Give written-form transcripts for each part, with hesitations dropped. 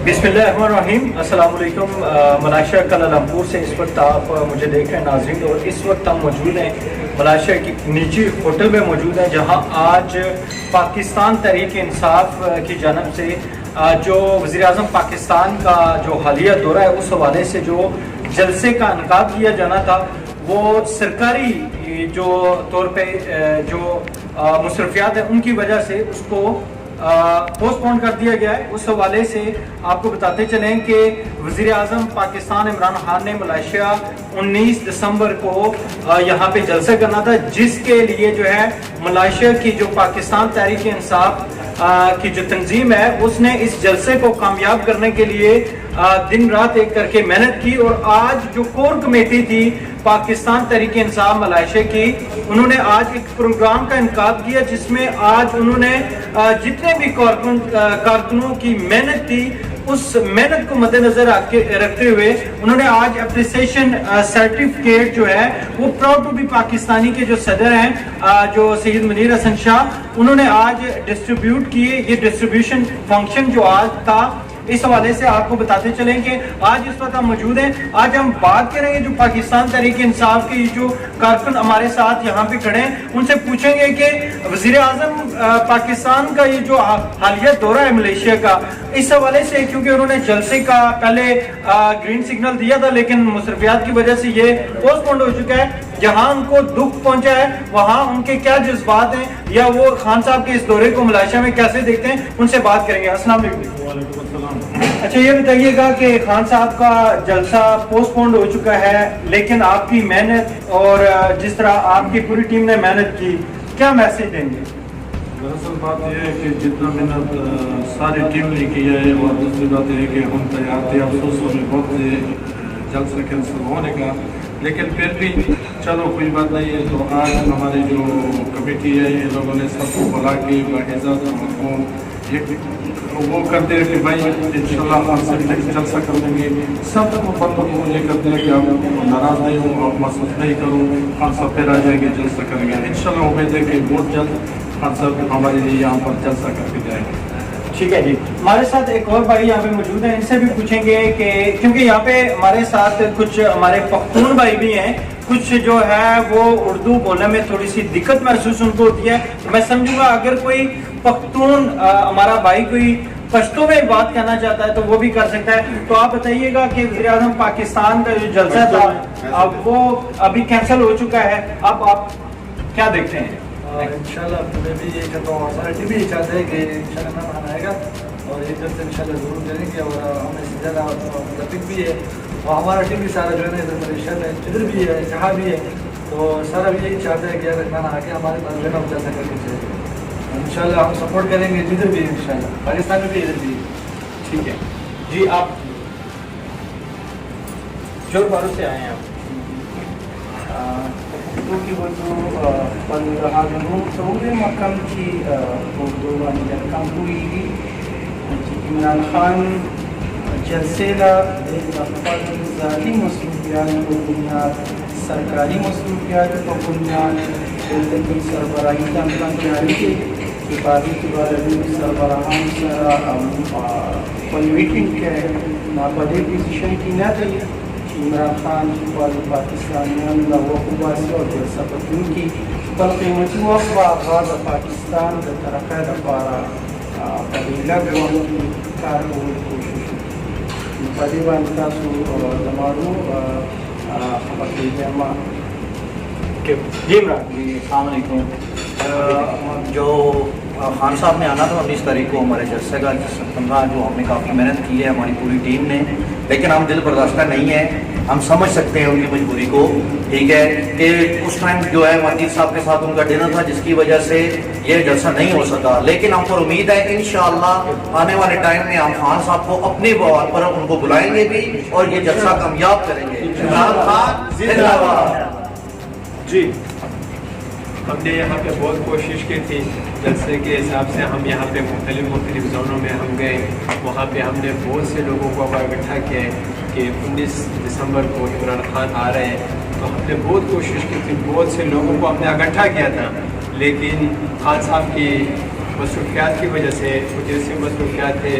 بسم اللہ الرحمن الرحیم، السلام علیکم۔ ملائیشیا کوالالمپور سے اس وقت آپ مجھے دیکھ رہے ہیں ناظرین، اور اس وقت ہم موجود ہیں ملائیشیا کی نجی ہوٹل میں موجود ہیں، جہاں آج پاکستان تحریک انصاف کی جانب سے جو وزیر اعظم پاکستان کا جو حالیہ دورہ ہے اس حوالے سے جو جلسے کا انعقاد کیا جانا تھا، وہ سرکاری جو طور پہ جو مصروفیات ہیں ان کی وجہ سے اس کو پوسٹ پون کر دیا گیا ہے۔ اس حوالے سے آپ کو بتاتے چلیں کہ وزیر اعظم پاکستان عمران خان نے ملائیشیا 19 دسمبر کو یہاں پہ جلسہ کرنا تھا، جس کے لیے جو ہے ملائیشیا کی جو پاکستان تحریک انصاف کی جو تنظیم ہے اس نے اس جلسے کو کامیاب کرنے کے لیے دن رات ایک کر کے محنت کی، اور آج جو کور کمیٹی تھی پاکستان تحریک انصاف ملائیشیا کی، انہوں نے آج ایک پروگرام کا انعقاد کیا جس میں آج انہوں نے جتنے بھی کارکنوں کی محنت تھی اس محنت کو مد نظر رکھتے ہوئے انہوں نے آج اپریسیشن سرٹیفکیٹ جو ہے وہ پراؤڈ ٹو بی پاکستانی کے جو صدر ہیں جو سید منیر حسن شاہ، انہوں نے آج ڈسٹریبیوٹ کیے۔ یہ ڈسٹریبیوشن فنکشن جو آج تھا، اس حوالے سے آپ کو بتاتے چلیں کہ آج اس وقت ہم موجود ہیں۔ آج ہم بات کریں گے جو پاکستان تحریک انصاف کے جو کارکن ہمارے ساتھ یہاں پہ کھڑے ہیں، ان سے پوچھیں گے کہ وزیر اعظم پاکستان کا یہ جو حالیہ دورہ ہے ملائیشیا کا، اس حوالے سے کیونکہ انہوں نے جلسے کا پہلے گرین سگنل دیا تھا لیکن مصروفیات کی وجہ سے یہ پوسٹ پون ہو چکا ہے، جہاں ان کو دکھ پہنچا ہے وہاں ان کے کیا جذبات ہیں یا وہ خان صاحب کے اس دورے کو ملائیشیا میں کیسے دیکھتے ہیں، ان سے بات کریں گے۔ السلام علیکم۔ وعلیکم السلام۔ اچھا، یہ بتائیے گا کہ خان صاحب کا جلسہ پوسٹ پونڈ ہو چکا ہے، لیکن آپ کی محنت اور جس طرح آپ کی پوری ٹیم نے محنت کی، کیا میسج دیں گے؟ دراصل بات یہ ہے کہ جتنا محنت ساری ٹیم نے کیا ہے، اور دوسری بات یہ ہے کہ ہم تیار تھے، افسوس ہمیں بہت سے جلسہ کینسل ہونے کا، لیکن پھر بھی چلو کوئی بات نہیں ہے۔ تو آج ہماری جو کمیٹی ہے ان لوگوں نے سب کو بلا کے باعزت کو وہ کرتے ہیں کہ بھائی انشاءاللہ ہم سے جلسہ کر لیں گے، سب کو بندوں کو یہ کرتے ہیں کہ آپ ناراض نہیں ہوں، آپ محسوس نہیں کرو، ہم سب پھر آ جائیں گے، جلسہ کریں گے انشاءاللہ۔ امید ہے کہ بہت جلد ہم سب ہمارے لیے یہاں پر جلسہ کر کے جائیں گے۔ ٹھیک ہے جی، ہمارے ساتھ ایک اور بھائی یہاں پہ موجود ہیں، ان سے بھی پوچھیں گے کہ کیونکہ یہاں پہ ہمارے ساتھ کچھ ہمارے پختون بھائی بھی ہیں، کچھ جو ہے وہ اردو بولنے میں تھوڑی سی دقت محسوس ان کو ہوتی ہے، تو میں سمجھوں گا اگر کوئی پختون ہمارا بھائی کوئی پشتو میں بات کرنا چاہتا ہے تو وہ بھی کر سکتا ہے۔ تو آپ بتائیے گا کہ وزیر اعظم پاکستان کا جو جلسہ تھا اب وہ ابھی کینسل ہو چکا ہے، اب آپ کیا دیکھتے ہیں؟ انشاءاللہ میں بھی یہ کہتا ہوں، ہمارا ٹیم بھی یہ چاہتا ہے کہ انشاءاللہ مہمان آئے گا اور یہ جلسہ انشاءاللہ ضرور کریں گے، اور ہمیں سے زیادہ متفق بھی ہے، اور ہمارا ٹیم بھی سارا جو ہے نا ادھر ملیشیا میں جدھر بھی ہے جہاں بھی ہے تو سارا بھی یہی چاہتا ہے کہ اگر کھانا آ کے ہمارے پاس جو ہے نا وہ جلسہ کر کے چلے۔ انشاءاللہ ہم سپورٹ کریں گے جدھر بھی ہے، انشاءاللہ پاکستان میں بھی ادھر بھی ہے۔ ٹھیک ہے جی، آپ جور بارو سے آئے ہیں آپ؟ Tuki waktu penghalang sore makam ci pengumuman dan kampung ini Imran Khan جلسه Iqbal ذاتی مصروفیات کو بنیاد سرکاری مصروفیات کو بنیاد دولتی سربراہی کا امکان جاری کے سپاہی کے بارے میں سربراہان سرا کنویٹنگ کے ناپدے پوزیشن کی نہ تھی عمران خان والے پاکستانیان لوقوباسی اور جلسہ پتن کی بل قیمتی وقت آغاز پاکستان کا ترقی دفارہ قبیلہ گوہن کی کارکول کوشش پدیوان تاسو زمانو خبرتی جامع جی عمران جی السلام علیکم۔ جو خان صاحب نے آنا تھا 19 تاریخ کو ہمارے جلسے کا 15 جو ہم نے کافی محنت کی ہے ہماری پوری ٹیم نے، لیکن ہم دل برداشتہ نہیں ہیں، ہم سمجھ سکتے ہیں ان کی مجبوری کو، ٹھیک ہے کہ اس ٹائم جو ہے مجید صاحب کے ساتھ ان کا ڈنر تھا جس کی وجہ سے یہ جلسہ نہیں ہو سکا، لیکن ہم پر امید ہے انشاءاللہ آنے والے ٹائم میں ہم خان صاحب کو اپنے بوال پر ان کو بلائیں گے بھی اور یہ جلسہ کامیاب کریں گے۔ عمران خان زندہ باد۔ جی، ہم نے یہاں پہ بہت کوشش کی تھی، جلسے کے حساب سے ہم یہاں پہ مختلف زونوں میں ہم گئے، وہاں پہ ہم نے بہت سے لوگوں کو اکٹھا کیا کہ 19 دسمبر کو عمران خان آ رہے ہیں، تو ہم نے بہت کوشش کی تھی، بہت سے لوگوں کو ہم نے اکٹھا کیا تھا، لیکن خان صاحب کی مصروفیات کی وجہ سے کچھ ایسی مصروفیات تھے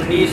19